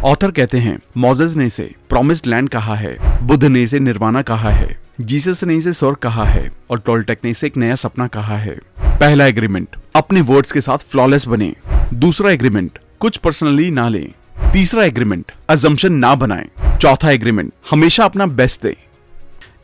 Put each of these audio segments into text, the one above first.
Author कहते हैं Moses ने इसे प्रॉमिस्ड लैंड कहा है, बुद्ध ने इसे निर्वाणा कहा है, जीसस ने इसे स्वर्ग कहा है और टोल्टेक ने इसे एक नया सपना कहा है। पहला एग्रीमेंट, अपने वर्ड्स के साथ फ्लॉलेस बने। दूसरा एग्रीमेंट, कुछ पर्सनली ना लें। तीसरा एग्रीमेंट, अजम्पशन ना बनाएं। चौथा एग्रीमेंट, हमेशा अपना बेस्ट दें।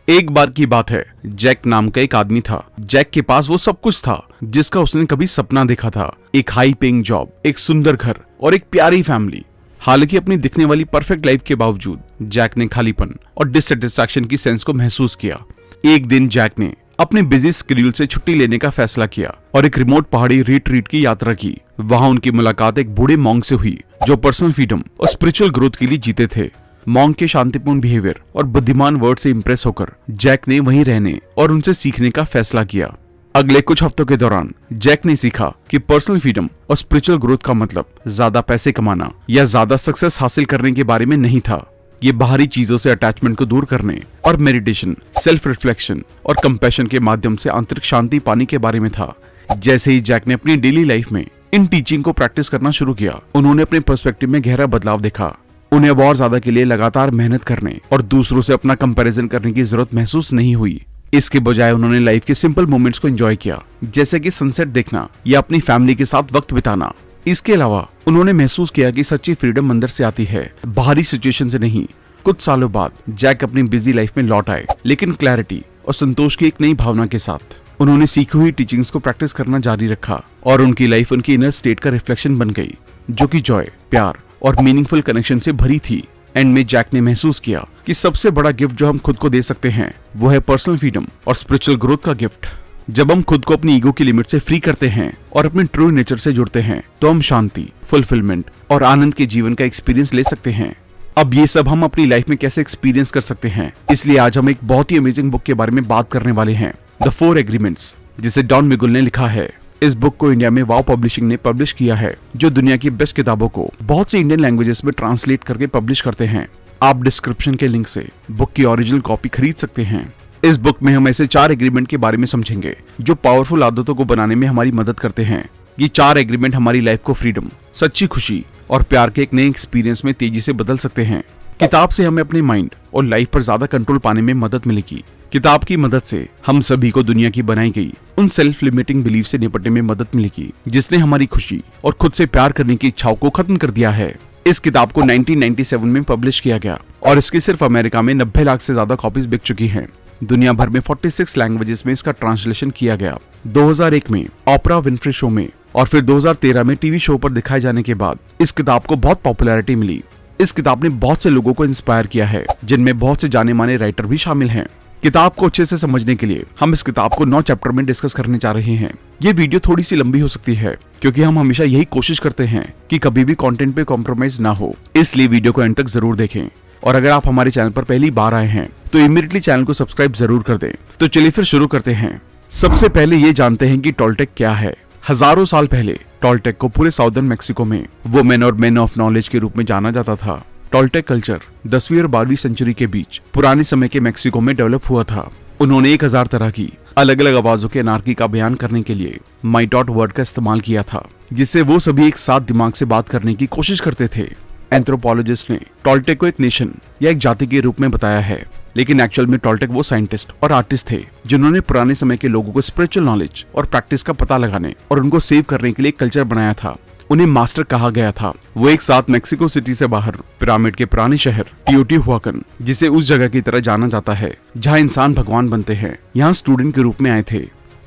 एक बार की बात है, जैक नाम का एक आदमी था। जैक के पास वो सब कुछ था जिसका उसने कभी सपना देखा था, एक हाई पेइंग जॉब, एक सुंदर घर और एक प्यारी फैमिली। हालांकि अपनी दिखने वाली परफेक्ट लाइफ के बावजूद जैक ने खालीपन और डिससैटिस्फैक्शन की सेंस को महसूस किया। एक दिन जैक ने अपने बिजी शेड्यूल से छुट्टी लेने का फैसला किया और एक रिमोट पहाड़ी रिट्रीट की यात्रा की। वहां उनकी मुलाकात एक बूढ़े मॉन्क से हुई जो पर्सनल फ्रीडम और स्पिरिचुअल ग्रोथ के लिए जीते थे। मॉन्क के शांतिपूर्ण बिहेवियर और बुद्धिमान वर्ड से इंप्रेस होकर जैक ने वहीं रहने और उनसे सीखने का फैसला किया। अगले कुछ हफ्तों के दौरान जैक ने सीखा कि पर्सनल फ्रीडम और स्पिरिचुअल ग्रोथ का मतलब ज्यादा पैसे कमाना या ज्यादा सक्सेस हासिल करने के बारे में नहीं था। ये बाहरी चीजों से अटैचमेंट को दूर करने और मेडिटेशन, सेल्फ रिफ्लेक्शन और कंपैशन के माध्यम से आंतरिक शांति पाने के बारे में था। जैसे ही जैक ने अपनी डेली लाइफ में इन टीचिंग को प्रैक्टिस करना शुरू किया, उन्होंने अपने पर्सपेक्टिव में गहरा बदलाव देखा। उन्हें अब और ज्यादा के लिए लगातार मेहनत करने और दूसरों से अपना कंपैरिजन करने की जरूरत महसूस नहीं हुई। इसके बजाय उन्होंने लाइफ के सिंपल मोमेंट्स को एंजॉय किया, जैसे कि सनसेट देखना या अपनी फैमिली के साथ वक्त बिताना। इसके अलावा उन्होंने महसूस किया कि सच्ची फ्रीडम अंदर से आती है, बाहरी सिचुएशन से नहीं। कुछ सालों बाद जैक अपनी बिजी लाइफ में लौट आए, लेकिन क्लैरिटी और संतोष की एक नई भावना के साथ। उन्होंने सीखी हुई टीचिंग्स को प्रैक्टिस करना जारी रखा और उनकी लाइफ उनकी इनर स्टेट का रिफ्लेक्शन बन गई, जो कि जॉय, प्यार और मीनिंगफुल कनेक्शन से भरी थी। एंड में जैक ने महसूस किया कि सबसे बड़ा गिफ्ट जो हम खुद को दे सकते हैं वो है पर्सनल फ्रीडम और स्पिरिचुअल ग्रोथ का गिफ्ट। जब हम खुद को अपनी ईगो की लिमिट से फ्री करते हैं और अपने ट्रू नेचर से जुड़ते हैं, तो हम शांति, फुलफिलमेंट और आनंद के जीवन का एक्सपीरियंस ले सकते हैं। अब ये सब हम अपनी लाइफ में कैसे एक्सपीरियंस कर सकते हैं, इसलिए आज हम एक बहुत ही अमेजिंग बुक के बारे में बात करने वाले हैं, द 4 एग्रीमेंट्स, जिसे डॉन मिगुल ने लिखा है। इस बुक को इंडिया में वाव पब्लिशिंग ने पब्लिश किया है, जो दुनिया की बेस्ट किताबों को बहुत सी इंडियन लैंग्वेजेस में ट्रांसलेट करके पब्लिश करते हैं। आप डिस्क्रिप्शन के लिंक से बुक की ओरिजिनल कॉपी खरीद सकते हैं। इस बुक में हम ऐसे 4 एग्रीमेंट के बारे में समझेंगे जो पावरफुल आदतों को बनाने में हमारी मदद करते हैं। ये 4 एग्रीमेंट हमारी लाइफ को फ्रीडम, सच्ची खुशी और प्यार के एक नए एक्सपीरियंस में तेजी से बदल सकते हैं। किताब से हमें अपने माइंड और लाइफ पर ज्यादा कंट्रोल पाने में मदद मिलेगी। किताब की मदद से हम सभी को दुनिया की बनाई गई उन सेल्फ लिमिटिंग बिलीफ से निपटने में मदद मिलेगी जिसने हमारी खुशी और खुद से प्यार करने की इच्छाओं को खत्म कर दिया है। इस किताब को 1997 में पब्लिश किया गया और इसकी सिर्फ अमेरिका में 90 लाख से ज्यादा कॉपीज बिक चुकी हैं। दुनिया भर में 46 लैंग्वेजेस में इसका ट्रांसलेशन किया गया। 2001 में ऑपरा विनफ्रे शो में और फिर 2013 में टीवी शो पर दिखाए जाने के बाद इस किताब को बहुत पॉपुलैरिटी मिली। इस किताब ने बहुत से लोगों को इंस्पायर किया है, जिनमें बहुत से जाने माने राइटर भी शामिल हैं। किताब को अच्छे से समझने के लिए हम इस किताब को 9 चैप्टर में डिस्कस करने जा रहे हैं। ये वीडियो थोड़ी सी लंबी हो सकती है क्योंकि हम हमेशा यही कोशिश करते हैं कि कभी भी कंटेंट पे कॉम्प्रोमाइज ना हो, इसलिए वीडियो को एंड तक जरूर देखें। और अगर आप हमारे चैनल पर पहली बार आए हैं तो इमीडिएटली चैनल को सब्सक्राइब जरूर कर दें। तो चलिए फिर शुरू करते हैं। सबसे पहले ये जानते हैं कि टोल्टेक क्या है। हजारों साल पहले टोल्टेक को पूरे साउदर्न मैक्सिको में वुमेन और मेन ऑफ नॉलेज के रूप में जाना जाता था। टोल्टेक कल्चर 10वीं और 12वीं सेंचुरी के बीच पुराने समय के मैक्सिको में डेवलप हुआ था। उन्होंने 1000 तरह की अलग अलग आवाजों के अनार्की का बयान करने के लिए माइटॉट वर्ड का इस्तेमाल किया था, जिससे वो सभी एक साथ दिमाग से बात करने की कोशिश करते थे। एंथ्रोपोलॉजिस्ट ने टोल्टेक को एक नेशन या एक जाति के रूप में बताया है, लेकिन एक्चुअल में टोल्टेक वो साइंटिस्ट और आर्टिस्ट थे जिन्होंने पुराने समय के लोगों को स्पिरिचुअल नॉलेज और प्रैक्टिस का पता लगाने और उनको सेव करने के लिए एक कल्चर बनाया था। उन्हें मास्टर कहा गया था। वो एक साथ मेक्सिको सिटी से बाहर पिरामिड के पुराने शहर टियोटिहुआकन, जिसे उस जगह की तरह जाना जाता है जहाँ इंसान भगवान बनते हैं, यहाँ स्टूडेंट के रूप में आए थे।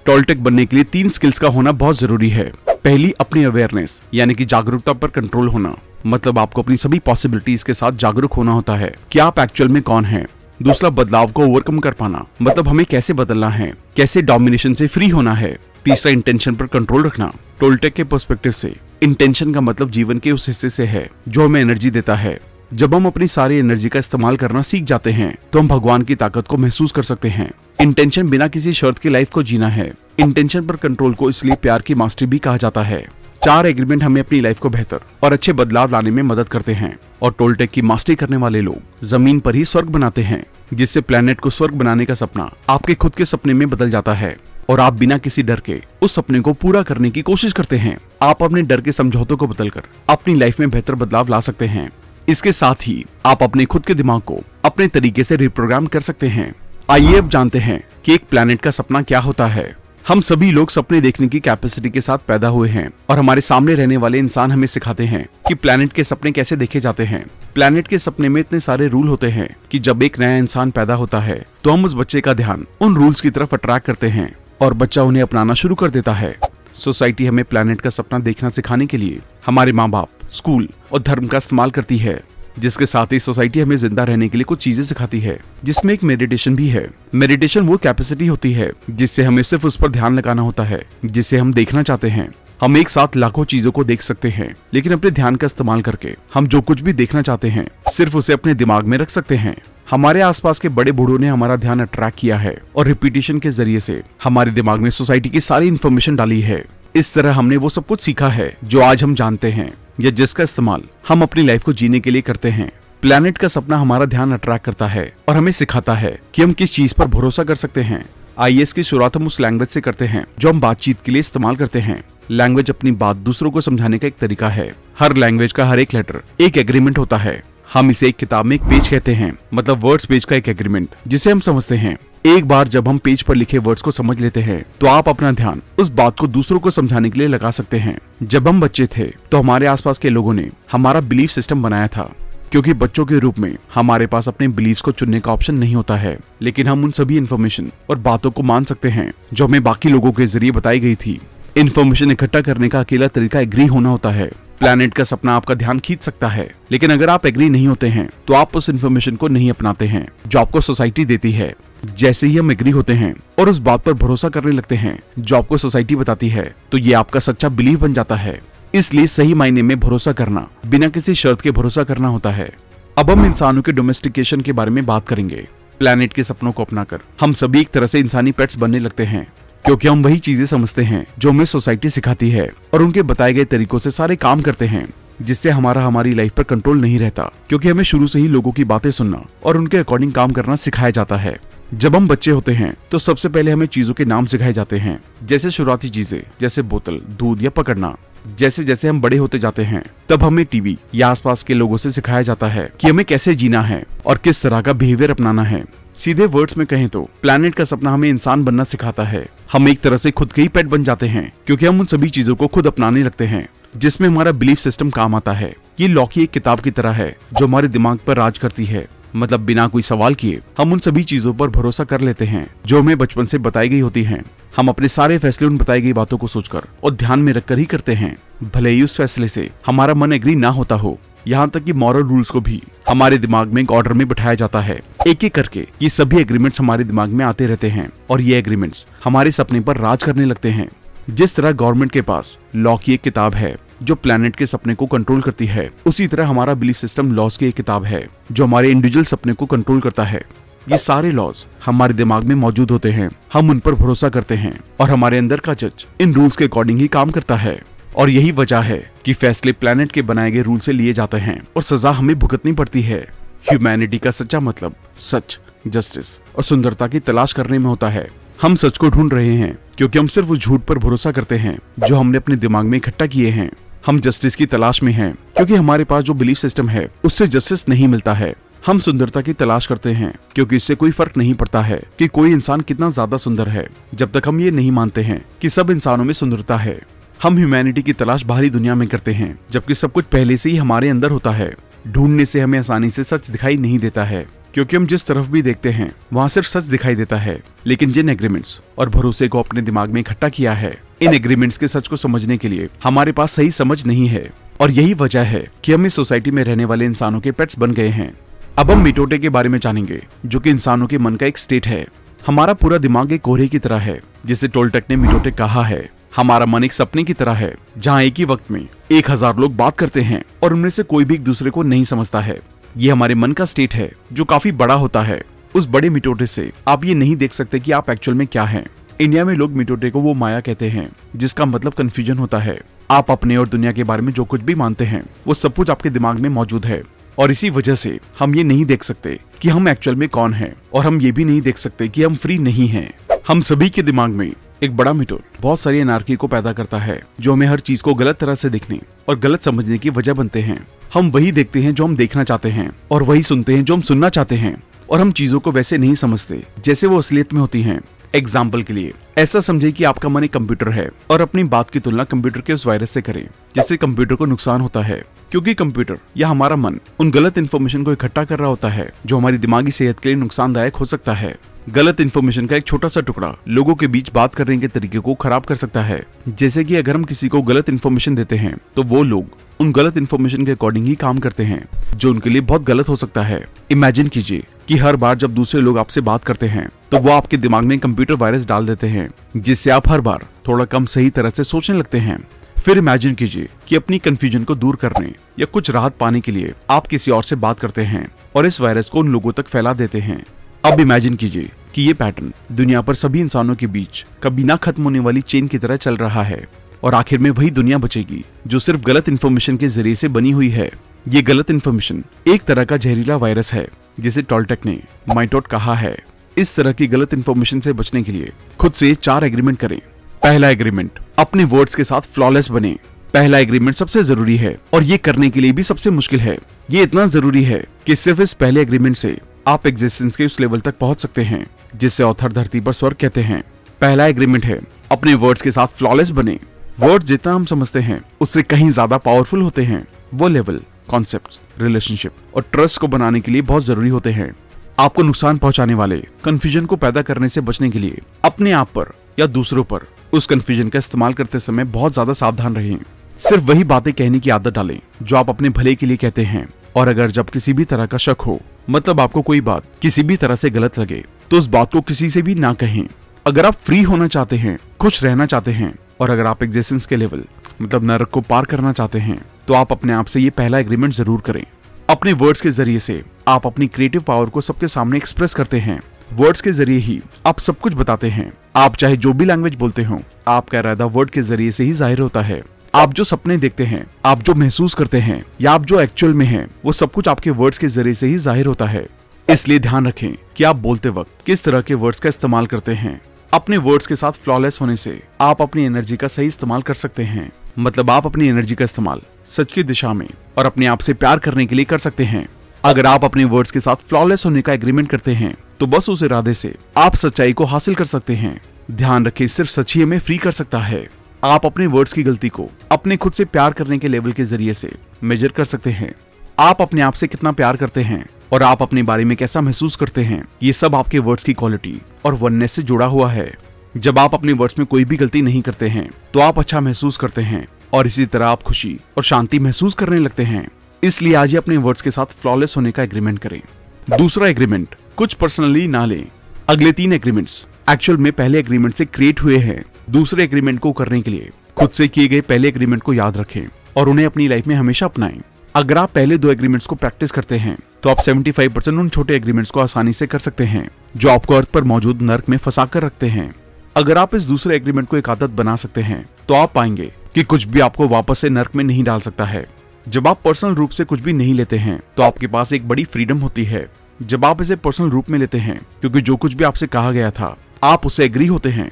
टोल्टेक बनने के लिए 3 स्किल्स का होना बहुत जरूरी है। पहली, अपनी अवेयरनेस यानी कि जागरूकता पर कंट्रोल होना, मतलब आपको अपनी सभी पॉसिबिलिटीज के साथ जागरूक होना होता है कि आप एक्चुअल में कौन हैं। दूसरा, बदलाव को ओवरकम कर पाना, मतलब हमें कैसे बदलना है, कैसे डोमिनेशन से फ्री होना है। तीसरा, इंटेंशन पर कंट्रोल रखना। टोल्टेक के पर्सपेक्टिव से इंटेंशन का मतलब जीवन के उस हिस्से से है जो हमें एनर्जी देता है। जब हम अपनी सारी एनर्जी का इस्तेमाल करना सीख जाते हैं तो हम भगवान की ताकत को महसूस कर सकते हैं। इंटेंशन बिना किसी शर्त की लाइफ को जीना है। इंटेंशन पर कंट्रोल को इसलिए प्यार की मास्टरी भी कहा जाता है। 4 एग्रीमेंट हमें अपनी लाइफ को बेहतर और अच्छे बदलाव लाने में मदद करते हैं और टोल्टेक की मास्टरी करने वाले लोग जमीन पर ही स्वर्ग बनाते हैं, जिससे प्लेनेट को स्वर्ग बनाने का सपना आपके खुद के सपने में बदल जाता है और आप बिना किसी डर के उस सपने को पूरा करने की कोशिश करते हैं। आप अपने डर के समझौतों को बदलकर अपनी लाइफ में बेहतर बदलाव ला सकते हैं। इसके साथ ही आप अपने खुद के दिमाग को अपने तरीके से रिप्रोग्राम कर सकते हैं। आइए अब जानते हैं कि एक प्लैनेट का सपना क्या होता है। हम सभी लोग सपने देखने की कैपेसिटी के साथ पैदा हुए हैं और हमारे सामने रहने वाले इंसान हमें सिखाते हैं कि प्लैनेट के सपने कैसे देखे जाते हैं। प्लैनेट के सपने में इतने सारे रूल होते हैं कि जब एक नया इंसान पैदा होता है तो हम उस बच्चे का ध्यान उन रूल्स की तरफ अट्रैक्ट करते हैं और बच्चा उन्हें अपनाना शुरू कर देता है। सोसाइटी हमें प्लैनेट का सपना देखना सिखाने के लिए हमारे माँ बाप, स्कूल और धर्म का इस्तेमाल करती है, जिसके साथ ही सोसाइटी हमें जिंदा रहने के लिए कुछ चीजें सिखाती है, जिसमें एक मेडिटेशन भी है। मेडिटेशन वो कैपेसिटी होती है जिससे हमें सिर्फ उस पर ध्यान लगाना होता है जिसे हम देखना चाहते हैं। हम एक साथ लाखों चीजों को देख सकते हैं, लेकिन अपने ध्यान का इस्तेमाल करके हम जो कुछ भी देखना चाहते हैं सिर्फ उसे अपने दिमाग में रख सकते हैं। हमारे आसपास के बड़े बूढ़ों ने हमारा ध्यान अट्रैक्ट किया है और रिपीटिशन के जरिए से हमारे दिमाग में सोसाइटी की सारी इन्फॉर्मेशन डाली है। इस तरह हमने वो सब कुछ सीखा है जो आज हम जानते हैं या जिसका इस्तेमाल हम अपनी लाइफ को जीने के लिए करते हैं। प्लैनेट का सपना हमारा ध्यान अट्रैक्ट करता है और हमें सिखाता है कि हम किस चीज पर भरोसा कर सकते हैं। आइए इसकी शुरुआत हम उस लैंग्वेज से करते हैं जो हम बातचीत के लिए इस्तेमाल करते हैं। लैंग्वेज अपनी बात दूसरों को समझाने का एक तरीका है। हर लैंग्वेज का हर एक लेटर एक एग्रीमेंट होता है। हम इसे एक किताब में एक पेज कहते हैं, मतलब वर्ड्स पेज का एक एग्रीमेंट जिसे हम समझते हैं। एक बार जब हम पेज पर लिखे वर्ड्स को समझ लेते हैं तो आप अपना ध्यान उस बात को दूसरों को समझाने के लिए लगा सकते हैं। जब हम बच्चे थे तो हमारे आसपास के लोगों ने हमारा बिलीफ सिस्टम बनाया था, क्योंकि बच्चों के रूप में हमारे पास अपने बिलीव्स को चुनने का ऑप्शन नहीं होता है, लेकिन हम उन सभी इन्फॉर्मेशन और बातों को मान सकते हैं जो हमें बाकी लोगों के जरिए बताई गई थी। इन्फॉर्मेशन इकट्ठा करने का अकेला तरीका एग्री होना होता है। प्लैनेट का सपना आपका ध्यान खींच सकता है, लेकिन अगर आप एग्री नहीं होते हैं तो आप उस इन्फॉर्मेशन को नहीं अपनाते हैं जो आपको सोसाइटी देती है। जैसे ही हम एग्री होते हैं और उस बात पर भरोसा करने लगते हैं जो आपको सोसाइटी बताती है, तो ये आपका सच्चा बिलीफ बन जाता है। इसलिए सही मायने में भरोसा करना बिना किसी शर्त के भरोसा करना होता है। अब हम इंसानों के डोमेस्टिकेशन के बारे में बात करेंगे। प्लैनेट के सपनों को अपनाकर हम सभी एक तरह से इंसानी पेट्स बनने लगते हैं, क्योंकि हम वही चीजें समझते हैं जो हमें सोसाइटी सिखाती है और उनके बताए गए तरीकों से सारे काम करते हैं, जिससे हमारी लाइफ पर कंट्रोल नहीं रहता, क्योंकि हमें शुरू से ही लोगों की बातें सुनना और उनके अकॉर्डिंग काम करना सिखाया जाता है। जब हम बच्चे होते हैं तो सबसे पहले हमें चीजों के नाम सिखाए जाते हैं, जैसे शुरुआती चीजें जैसे बोतल, दूध या पकड़ना। जैसे जैसे हम बड़े होते जाते हैं तब हमें टीवी या आसपास के लोगों से सिखाया जाता है कि हमें कैसे जीना है और किस तरह का बिहेवियर अपनाना है। सीधे वर्ड्स में कहें तो प्लैनेट का सपना हमें इंसान बनना सिखाता है। हम एक तरह से खुद के ही पेट बन जाते हैं, क्योंकि हम उन सभी चीजों को खुद अपनाने लगते हैं जिसमें हमारा बिलीफ सिस्टम काम आता है। ये लॉ की एक किताब की तरह है जो हमारे दिमाग पर राज करती है, मतलब बिना कोई सवाल किए हम उन सभी चीजों पर भरोसा कर लेते हैं जो हमें बचपन से बताई गई होती हैं। हम अपने सारे फैसले उन बताई गई बातों को सोचकर और ध्यान में रखकर ही करते हैं, भले ही उस फैसले से हमारा मन एग्री ना होता हो। यहाँ तक कि मॉरल रूल्स को भी हमारे दिमाग में एक ऑर्डर में बिठाया जाता है। एक एक करके ये सभी एग्रीमेंट्स हमारे दिमाग में आते रहते हैं और ये एग्रीमेंट्स हमारे सपने पर राज करने लगते हैं। जिस तरह गवर्नमेंट के पास लॉ की एक किताब है जो प्लैनेट के सपने को कंट्रोल करती है, उसी तरह हमारा बिलीफ सिस्टम लॉज की एक किताब है जो हमारे इंडिविजुअल सपने को कंट्रोल करता है। ये सारे लॉज हमारे दिमाग में मौजूद होते हैं, हम उन पर भरोसा करते हैं और हमारे अंदर का जज इन रूल्स के अकॉर्डिंग ही काम करता है। और यही वजह है कि फैसले प्लैनेट के बनाए गए रूल से लिए जाते हैं और सजा हमें भुगतनी पड़ती है। ह्यूमैनिटी का सच्चा मतलब सच, जस्टिस और सुंदरता की तलाश करने में होता है। हम सच को ढूंढ रहे हैं क्योंकि हम सिर्फ उस झूठ पर भरोसा करते हैं जो हमने अपने दिमाग में इकट्ठा किए हैं। हम जस्टिस की तलाश में हैं क्योंकि हमारे पास जो बिलीफ सिस्टम है उससे जस्टिस नहीं मिलता है। हम सुंदरता की तलाश करते हैं क्योंकि इससे कोई फर्क नहीं पड़ता है कि कोई इंसान कितना ज्यादा सुंदर है, जब तक हम ये नहीं मानते हैं कि सब इंसानों में सुंदरता है। हम ह्यूमैनिटी की तलाश बाहरी दुनिया में करते हैं, जबकि सब कुछ पहले से ही हमारे अंदर होता है। ढूंढने से हमें आसानी से सच दिखाई नहीं देता है, क्योंकि हम जिस तरफ भी देखते हैं वहाँ सिर्फ सच दिखाई देता है। लेकिन जिन एग्रीमेंट्स और भरोसे को अपने दिमाग में इकट्ठा किया है, इन एग्रीमेंट्स के सच को समझने के लिए हमारे पास सही समझ नहीं है। और यही वजह है कि हम इस सोसाइटी में रहने वाले इंसानों के पेट्स बन गए हैं। अब हम मिटोटे के बारे में जानेंगे, जो कि इंसानों के मन का एक स्टेट है। हमारा पूरा दिमाग एक कोहरे की तरह है, जिसे टोल्टेक ने मिटोटे कहा है। हमारा मन एक सपने की तरह है, जहाँ एक ही वक्त में 1000 लोग बात करते हैं और उनमें से कोई भी एक दूसरे को नहीं समझता है। ये हमारे मन का स्टेट है जो काफी बड़ा होता है। उस बड़े मिटोटे से आप ये नहीं देख सकते कि आप एक्चुअल में क्या हैं। इंडिया में लोग मिटोटे को वो माया कहते हैं, जिसका मतलब कंफ्यूजन होता है। आप अपने और दुनिया के बारे में जो कुछ भी मानते हैं वो सब कुछ आपके दिमाग में मौजूद है, और इसी वजह से हम ये नहीं देख सकते कि हम एक्चुअल में कौन हैं, और हम ये भी नहीं देख सकते कि हम फ्री नहीं हैं। हम सभी के दिमाग में एक बड़ा मीटर बहुत सारी एनार्की को पैदा करता है, जो हमें हर चीज को गलत तरह से देखने और गलत समझने की वजह बनते हैं। हम वही देखते हैं जो हम देखना चाहते हैं, और वही सुनते हैं जो हम सुनना चाहते हैं, और हम चीजों को वैसे नहीं समझते जैसे वो असलियत में होती हैं। एग्जाम्पल के लिए ऐसा समझे कि आपका मन एक कंप्यूटर है और अपनी बात की तुलना कंप्यूटर के उस वायरस से करें जिससे कंप्यूटर को नुकसान होता है, क्योंकि कंप्यूटर या हमारा मन उन गलत इन्फॉर्मेशन को इकट्ठा कर रहा होता है जो हमारी दिमागी सेहत के लिए नुकसानदायक हो सकता है। गलत इन्फॉर्मेशन का एक छोटा सा टुकड़ा लोगों के बीच बात करने के तरीके को खराब कर सकता है। जैसे कि अगर हम किसी को गलत इन्फॉर्मेशन देते हैं तो वो लोग उन गलत इन्फॉर्मेशन के अकॉर्डिंग ही काम करते हैं, जो उनके लिए बहुत गलत हो सकता है। इमेजिन कीजिए कि हर बार जब दूसरे लोग आपसे बात करते हैं तो वो आपके दिमाग में कंप्यूटर वायरस डाल देते हैं, जिससे आप हर बार थोड़ा कम सही तरह से सोचने लगते हैं। फिर इमेजिन कीजिए कि अपनी कंफ्यूजन को दूर करने या कुछ राहत पाने के लिए आप किसी और से बात करते हैं और इस वायरस को उन लोगों तक फैला देते हैं। अब इमेजिन कीजिए कि ये पैटर्न दुनिया पर सभी इंसानों के बीच कभी ना खत्म होने वाली चेन की तरह चल रहा है, और आखिर में वही दुनिया बचेगी जो सिर्फ गलत इन्फॉर्मेशन के जरिए से बनी हुई है। ये गलत इन्फॉर्मेशन एक तरह का जहरीला वायरस है जिसे टॉलटेक ने माइटोट कहा है। इस तरह की गलत इन्फॉर्मेशन से बचने के लिए खुद से 4 एग्रीमेंट करें। पहला एग्रीमेंट, अपने वर्ड्स के साथ फ्लॉलेस बने। पहला एग्रीमेंट सबसे जरूरी है और ये करने के लिए भी सबसे मुश्किल है। ये इतना जरूरी है कि सिर्फ इस पहले एग्रीमेंट से आप एग्जिस्टेंस के उस लेवल तक पहुंच सकते हैं जिससे ऑथर धरती पर स्वर्ग कहते हैं। पहला एग्रीमेंट है, अपने वर्ड्स के साथ फ्लॉलेस बने। वर्ड जितना हम समझते हैं उससे कहीं ज्यादा पावरफुल होते हैं। वो लेवल, कॉन्सेप्ट्स, रिलेशनशिप और ट्रस्ट को बनाने के लिए बहुत जरूरी होते हैं। आपको नुकसान पहुंचाने वाले कंफ्यूजन को पैदा करने से बचने के लिए अपने आप पर या दूसरों पर उस कंफ्यूजन का इस्तेमाल करते समय बहुत ज्यादा सावधान रहें। सिर्फ वही बातें कहने की आदत डालें जो आप अपने भले के लिए कहते हैं, और अगर जब किसी भी तरह का शक हो, मतलब आपको कोई बात किसी भी तरह से गलत लगे, तो उस बात को किसी से भी ना कहें। अगर आप फ्री होना चाहते हैं, खुश रहना चाहते हैं, और अगर आप एग्जिस्टेंस के लेवल मतलब नरक को पार करना चाहते हैं, तो आप अपने आप से ये पहला एग्रीमेंट जरूर करें। अपने वर्ड्स के जरिए से आप अपनी क्रिएटिव पावर को सबके सामने एक्सप्रेस करते हैं। वर्ड्स के जरिए ही आप सब कुछ बताते हैं। आप चाहे जो भी लैंग्वेज बोलते हो, आपका इरादा वर्ड के जरिए से ही जाहिर होता है। आप जो सपने देखते हैं, आप जो महसूस करते हैं, या आप जो एक्चुअल में हैं, वो सब कुछ आपके वर्ड्स के जरिए से ही जाहिर होता है। इसलिए ध्यान रखें कि आप बोलते वक्त किस तरह के वर्ड्स का इस्तेमाल करते हैं। अपने वर्ड्स के साथ फ्लॉलेस होने से आप अपनी एनर्जी का सही इस्तेमाल कर सकते हैं। मतलब आप अपनी एनर्जी का इस्तेमाल सच की दिशा में और अपने आप से प्यार करने के लिए कर सकते हैं। अगर आप अपने वर्ड्स के साथ फ्लॉलेस होने का एग्रीमेंट करते हैं तो बस उस इरादे से आप सच्चाई को हासिल कर सकते हैं। ध्यान रखें, सिर्फ सच ही हमें फ्री कर सकता है। आप अपने वर्ड्स की गलती को अपने खुद से प्यार करने के लेवल के जरिए से मेजर कर सकते हैं। आप अपने आप से कितना प्यार करते हैं और आप अपने बारे में कैसा महसूस करते हैं, ये सब आपके वर्ड्स की क्वालिटी और वननेस से जुड़ा हुआ है। जब आप अपने वर्ड्स में कोई भी गलती नहीं करते हैं तो आप अच्छा महसूस करते हैं, और इसी तरह आप खुशी और शांति महसूस करने लगते हैं। इसलिए आज ही अपने वर्ड्स के साथ फ्लॉलेस होने का एग्रीमेंट करें। दूसरा एग्रीमेंट, कुछ पर्सनली ना लें। अगले 3 एग्रीमेंट्स एक्चुअल में पहले एग्रीमेंट से क्रिएट हुए हैं। दूसरे एग्रीमेंट को करने के लिए खुद से किए गए पहले एग्रीमेंट को याद रखें और उन्हें अपनी लाइफ में हमेशा अपनाएं। अगर आप पहले 2 एग्रीमेंट्स को प्रैक्टिस करते हैं तो आप 75% उन छोटे एग्रीमेंट्स को आसानी से कर सकते हैं जो आपको अर्थ पर मौजूद नर्क में फंसा कर रखते हैं। अगर आप इस दूसरे एग्रीमेंट को एक आदत बना सकते हैं तो आप पाएंगे कि कुछ भी आपको वापस से नर्क में नहीं डाल सकता है। जब आप पर्सनल रूप से कुछ भी नहीं लेते हैं तो आपके पास एक बड़ी फ्रीडम होती है। जब आप इसे पर्सनल रूप में लेते हैं, क्योंकि जो कुछ भी आपसे कहा गया था आप उससे एग्री होते हैं,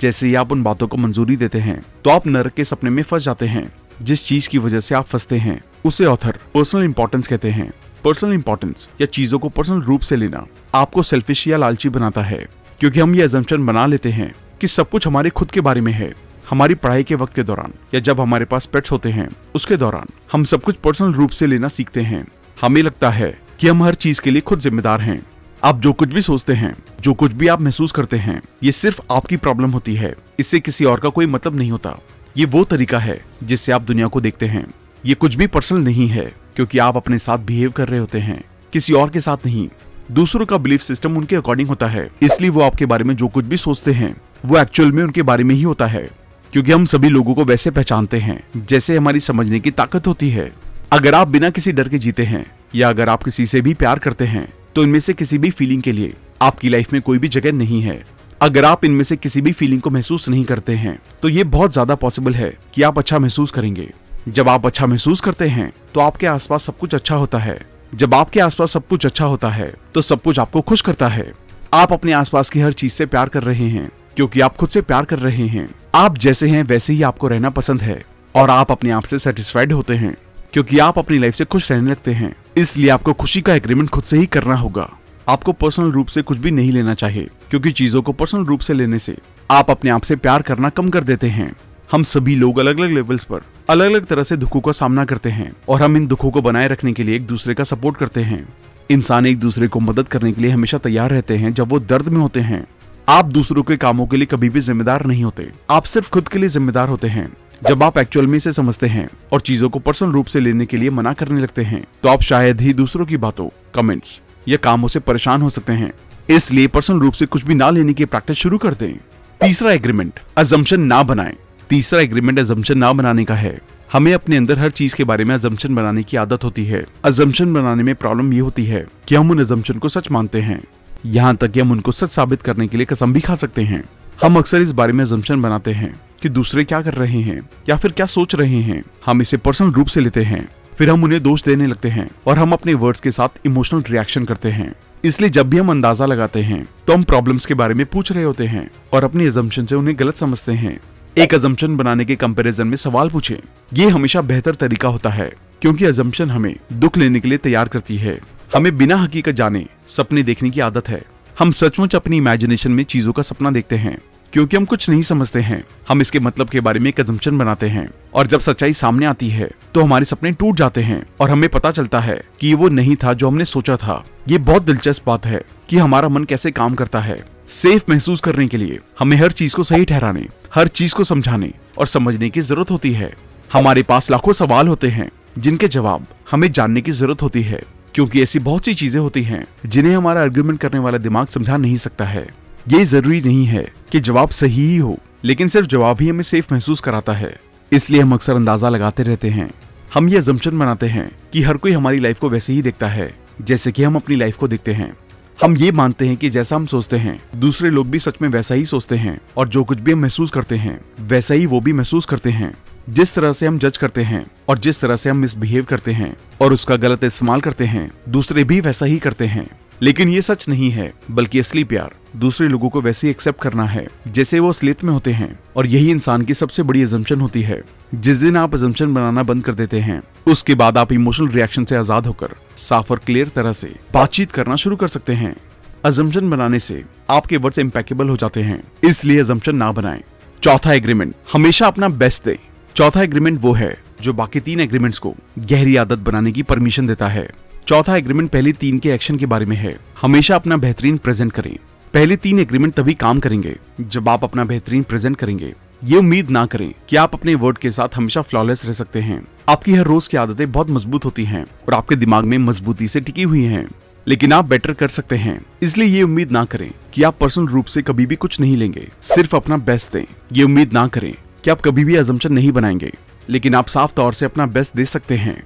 जैसे ही आप उन बातों को मंजूरी देते हैं तो आप नरक के सपने में फंस जाते हैं। जिस चीज की वजह से आप फंसते हैं उसे ऑथर पर्सनल इंपॉर्टेंस कहते हैं। पर्सनल इंपॉर्टेंस या चीजों को पर्सनल रूप से लेना आपको सेल्फिश या लालची बनाता है, क्योंकि हम ये अजम्पशन बना लेते हैं कि सब कुछ हमारे खुद के बारे में है। हमारी पढ़ाई के वक्त के दौरान या जब हमारे पास पेट्स होते हैं उसके दौरान हम सब कुछ पर्सनल रूप से लेना सीखते हैं। हमें लगता है कि हम हर चीज के लिए खुद जिम्मेदार हैं। आप जो कुछ भी सोचते हैं, जो कुछ भी आप महसूस करते हैं, ये सिर्फ आपकी प्रॉब्लम होती है। इससे किसी और का कोई मतलब नहीं होता। ये वो तरीका है जिससे आप दुनिया को देखते हैं। ये कुछ भी पर्सनल नहीं है, क्योंकि आप अपने साथ बिहेव कर रहे होते हैं, किसी और के साथ नहीं। दूसरों का बिलीफ सिस्टम उनके अकॉर्डिंग होता है, इसलिए वो आपके बारे में जो कुछ भी सोचते हैं वो एक्चुअल में उनके बारे में ही होता है। क्योंकि हम सभी लोगों को वैसे पहचानते हैं जैसे हमारी समझने की ताकत होती है। अगर आप बिना किसी डर के जीते हैं या अगर आप किसी से भी प्यार करते हैं तो इनमें से किसी भी फीलिंग के लिए आपकी लाइफ में कोई भी जगह नहीं है। अगर आप इनमें से किसी भी फीलिंग को महसूस नहीं करते हैं तो ये बहुत ज्यादा पॉसिबल है कि आप अच्छा महसूस करेंगे। जब आप अच्छा महसूस करते हैं तो आपके आसपास सब कुछ अच्छा होता है। जब आपके आसपास सब कुछ अच्छा होता है तो सब कुछ आपको खुश करता है। आप अपने आसपास की हर चीज से प्यार कर रहे हैं क्योंकि आप खुद से प्यार कर रहे हैं। आप जैसे हैं वैसे ही आपको रहना पसंद है और आप अपने आप से सेटिस्फाइड होते हैं क्योंकि आप अपनी लाइफ से खुश रहने लगते हैं। इसलिए आपको खुशी का एग्रीमेंट खुद से ही करना होगा। आपको पर्सनल रूप से कुछ भी नहीं लेना चाहिए क्योंकि चीजों को पर्सनल रूप से लेने से आप अपने आप से प्यार करना कम कर देते हैं। हम सभी लोग अलग अलग लेवल्स पर अलग अलग तरह से दुखों का सामना करते हैं और हम इन दुखों को बनाए रखने के लिए एक दूसरे का सपोर्ट करते हैं। इंसान एक दूसरे को मदद करने के लिए हमेशा तैयार रहते हैं जब वो दर्द में होते हैं। आप दूसरों के कामों के लिए कभी भी जिम्मेदार नहीं होते, आप सिर्फ खुद के लिए जिम्मेदार होते हैं। जब आप एक्चुअल में इसे समझते हैं और चीजों को पर्सनल रूप से लेने के लिए मना करने लगते हैं तो आप शायद ही दूसरों की बातों, कमेंट्स या कामों से परेशान हो सकते हैं। इसलिए पर्सनल रूप से कुछ भी ना लेने की प्रैक्टिस शुरू कर दें। तीसरा एग्रीमेंट, अजम्पशन ना बनाएं। तीसरा एग्रीमेंट अजम्पशन ना बनाने का है। हमें अपने अंदर हर चीज के बारे में अजम्पशन बनाने की आदत होती है। अजम्पशन बनाने में प्रॉब्लम ये होती है कि हम उन अजम्पशन को सच मानते हैं, यहाँ तक कि हम उनको सच साबित करने के लिए कसम भी खा सकते हैं। हम अक्सर इस बारे में अजम्पशन बनाते हैं कि दूसरे क्या कर रहे हैं या फिर क्या सोच रहे हैं। हम इसे पर्सनल रूप से लेते हैं, फिर हम उन्हें दोष देने लगते हैं और हम अपने वर्ड्स के साथ इमोशनल रिएक्शन करते हैं। इसलिए जब भी हम अंदाजा लगाते हैं तो हम प्रॉब्लम्स के बारे में पूछ रहे होते हैं और अपनी अजम्पशन से उन्हें गलत समझते हैं। एक अजम्पशन बनाने के कंपैरिजन में सवाल पूछें। ये हमेशा बेहतर तरीका होता है क्योंकि अजम्पशन हमें दुख लेने के लिए तैयार करती है। हमें बिना हकीकत जाने सपने देखने की आदत है। हम सचमुच अपनी इमेजिनेशन में चीजों का सपना देखते हैं क्योंकि हम कुछ नहीं समझते हैं। हम इसके मतलब के बारे में एक अजम्पशन बनाते हैं और जब सच्चाई सामने आती है तो हमारे सपने टूट जाते हैं और हमें पता चलता है कि ये वो नहीं था जो हमने सोचा था। ये बहुत दिलचस्प बात है कि हमारा मन कैसे काम करता है। सेफ महसूस करने के लिए हमें हर चीज को सही ठहराने, हर चीज को समझाने और समझने की जरूरत होती है। हमारे पास लाखों सवाल होते हैं जिनके जवाब हमें जानने की जरूरत होती है क्योंकि ऐसी बहुत सी चीजें होती हैं जिन्हें हमारा आर्गुमेंट करने वाला दिमाग समझा नहीं सकता है। ये जरूरी नहीं है कि जवाब सही ही हो, लेकिन सिर्फ जवाब ही हमें सेफ महसूस कराता है। इसलिए हम अक्सर अंदाजा लगाते रहते हैं। हम ये अजम्पशन बनाते हैं कि हर कोई हमारी लाइफ को वैसे ही देखता है जैसे कि हम अपनी लाइफ को देखते हैं। हम ये मानते हैं कि जैसा हम सोचते हैं दूसरे लोग भी सच में वैसा ही सोचते हैं और जो कुछ भी हम महसूस करते हैं वैसा ही वो भी महसूस करते हैं। जिस तरह से हम जज करते हैं और जिस तरह से हम मिसबिहेव करते हैं और उसका गलत इस्तेमाल करते हैं दूसरे भी वैसा ही करते हैं। लेकिन ये सच नहीं है, बल्कि असली प्यार दूसरे लोगों को वैसे ही एक्सेप्ट करना है जैसे वो असलियत में होते हैं। और यही इंसान की सबसे बड़ी अजम्पशन होती है। जिस दिन आप अजम्पशन बनाना बंद कर देते हैं उसके बाद आप इमोशनल रिएक्शन से आजाद होकर साफ और क्लियर तरह से बातचीत करना शुरू कर सकते हैं। अजम्पशन बनाने से आपके वर्ड्स इम्पैकेबल हो जाते हैं, इसलिए अजम्पशन ना बनाएं। चौथा एग्रीमेंट, हमेशा अपना बेस्ट दें। चौथा एग्रीमेंट वो है जो बाकी तीन एग्रीमेंट्स को गहरी आदत बनाने की परमिशन देता है। चौथा एग्रीमेंट पहले तीन के एक्शन के बारे में है। हमेशा अपना बेहतरीन प्रेजेंट करें। पहले तीन एग्रीमेंट तभी काम करेंगे जब आप अपना बेहतरीन प्रेजेंट करेंगे। ये उम्मीद ना करें कि आप अपने वर्ड के साथ हमेशा फ्लॉलेस रह सकते हैं। आपकी हर रोज की आदतें बहुत मजबूत होती हैं और आपके दिमाग में मजबूती से टिकी हुई हैं, लेकिन आप बेटर कर सकते हैं। इसलिए ये उम्मीद ना करें कि आप पर्सनल रूप से कभी भी कुछ नहीं लेंगे, सिर्फ अपना बेस्ट दें। ये उम्मीद ना करें कि आप कभी भी अजम्पशन नहीं बनाएंगे, लेकिन आप साफ तौर से अपना बेस्ट दे सकते हैं।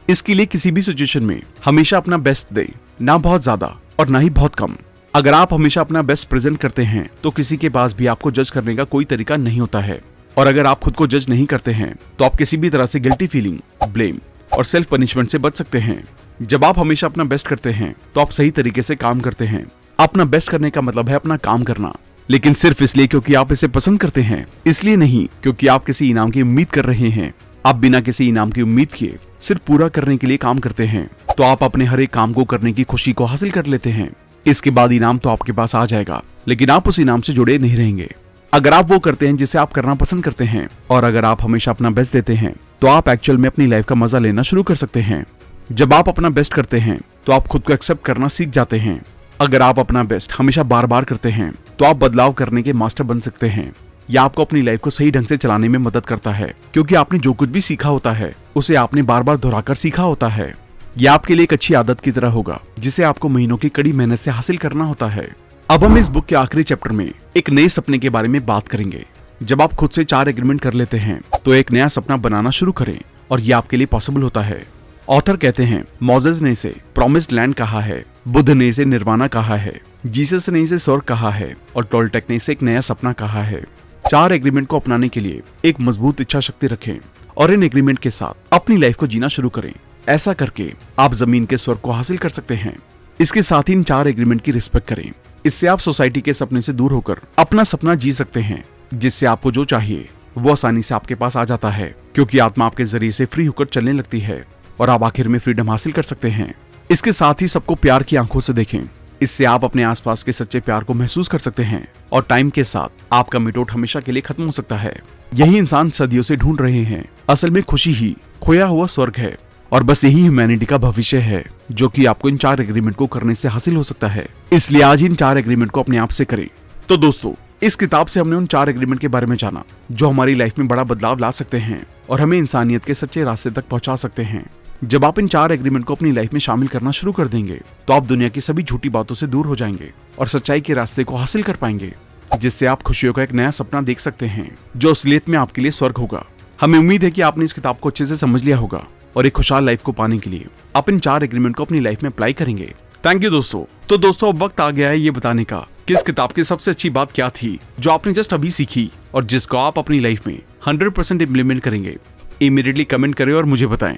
इसके लिए किसी भी सिचुएशन में हमेशा अपना बेस्ट दें, ना बहुत ज्यादा और ना ही बहुत कम। अगर आप हमेशा अपना बेस्ट प्रेजेंट करते हैं तो किसी के पास भी आपको जज करने का कोई तरीका नहीं होता है। और अगर आप खुद को जज नहीं करते हैं तो आप किसी भी तरह से गिल्टी फीलिंग, ब्लेम और सेल्फ पनिशमेंट से बच सकते हैं। जब आप हमेशा अपना बेस्ट करते हैं तो आप सही तरीके से काम करते हैं। अपना बेस्ट करने का मतलब है अपना काम करना, लेकिन सिर्फ इसलिए क्योंकि आप इसे पसंद करते हैं, इसलिए नहीं क्योंकि आप किसी इनाम की उम्मीद कर रहे हैं। आप बिना किसी इनाम की उम्मीद किए सिर्फ पूरा करने के लिए काम करते हैं, तो आप अपने हर एक काम को करने की खुशी को हासिल कर लेते हैं। इसके बाद इनाम तो आपके पास आ जाएगा, लेकिन आप उस इनाम से जुड़े नहीं रहेंगे। अगर आप वो करते हैं जिसे आप करना पसंद करते हैं और अगर आप हमेशा अपना बेस्ट देते हैं तो आप एक्चुअल में अपनी लाइफ का मजा लेना शुरू कर सकते हैं। जब आप अपना बेस्ट करते हैं तो आप खुद को एक्सेप्ट करना सीख जाते हैं। अगर आप अपना बेस्ट हमेशा बार बार करते हैं तो आप बदलाव करने के मास्टर बन सकते हैं। यह आपको अपनी लाइफ को सही ढंग से चलाने में मदद करता है, क्योंकि आपने जो कुछ भी सीखा होता है उसे आपने बार बार दोहराकर सीखा होता है। यह आपके लिए एक अच्छी आदत की तरह होगा जिसे आपको महीनों की कड़ी मेहनत से हासिल करना होता है। अब हम इस बुक के आखिरी चैप्टर में एक नए सपने के बारे में बात करेंगे। जब आप खुद से 4 एग्रीमेंट कर लेते हैं तो एक नया सपना बनाना शुरू करें और यह आपके लिए पॉसिबल होता है। ऑथर कहते हैं, मोजेस ने इसे प्रॉमिस्ड लैंड कहा है, बुद्ध ने इसे निर्वाणा कहा है, जीसस ने इसे स्वर्ग कहा है और टोल्टेक ने इसे एक नया सपना कहा है। 4 एग्रीमेंट को अपनाने के लिए एक मजबूत इच्छा शक्ति रखें और इन एग्रीमेंट के साथ अपनी लाइफ को जीना शुरू करें। ऐसा करके आप जमीन के स्वर्ग को हासिल कर सकते हैं। इसके साथ ही इन 4 एग्रीमेंट की रिस्पेक्ट करें। इससे आप सोसाइटी के सपने से दूर होकर अपना सपना जी सकते हैं, जिससे आपको जो चाहिए वो आसानी से आपके पास आ जाता है, क्योंकि आत्मा आपके जरिए से फ्री होकर चलने लगती है और आप आखिर में फ्रीडम हासिल कर सकते हैं। इसके साथ ही सबको प्यार की आंखों से देखें, इससे आप अपने आसपास के सच्चे प्यार को महसूस कर सकते हैं और टाइम के साथ आपका मिटोट हमेशा के लिए खत्म हो सकता है। यही इंसान सदियों से ढूंढ रहे हैं। असल में खुशी ही खोया हुआ स्वर्ग है और बस यही ह्यूमैनिटी का भविष्य है, जो कि आपको इन 4 एग्रीमेंट को करने से हासिल हो सकता है। इसलिए आज इन 4 एग्रीमेंट को अपने आप से करें। तो दोस्तों, इस किताब से हमने उन 4 एग्रीमेंट के बारे में जाना जो हमारी लाइफ में बड़ा बदलाव ला सकते हैं और हमें इंसानियत के सच्चे रास्ते तक पहुंचा सकते हैं। जब आप इन 4 एग्रीमेंट को अपनी लाइफ में शामिल करना शुरू कर देंगे तो आप दुनिया की सभी झूठी बातों से दूर हो जाएंगे और सच्चाई के रास्ते को हासिल कर पाएंगे, जिससे आप खुशियों का एक नया सपना देख सकते हैं जो असलियत में आपके लिए स्वर्ग होगा। हमें उम्मीद है कि आपने इस किताब को अच्छे से समझ लिया होगा और एक खुशहाल लाइफ को पाने के लिए आप इन 4 एग्रीमेंट को अपनी लाइफ में अप्लाई करेंगे। थैंक यू दोस्तों। तो दोस्तों, अब वक्त आ गया है ये बताने का कि इस किताब की सबसे अच्छी बात क्या थी जो आपने जस्ट अभी सीखी और जिसको आप अपनी लाइफ में 100% इम्प्लीमेंट करेंगे। इमीडिएटली कमेंट करें और मुझे बताएं।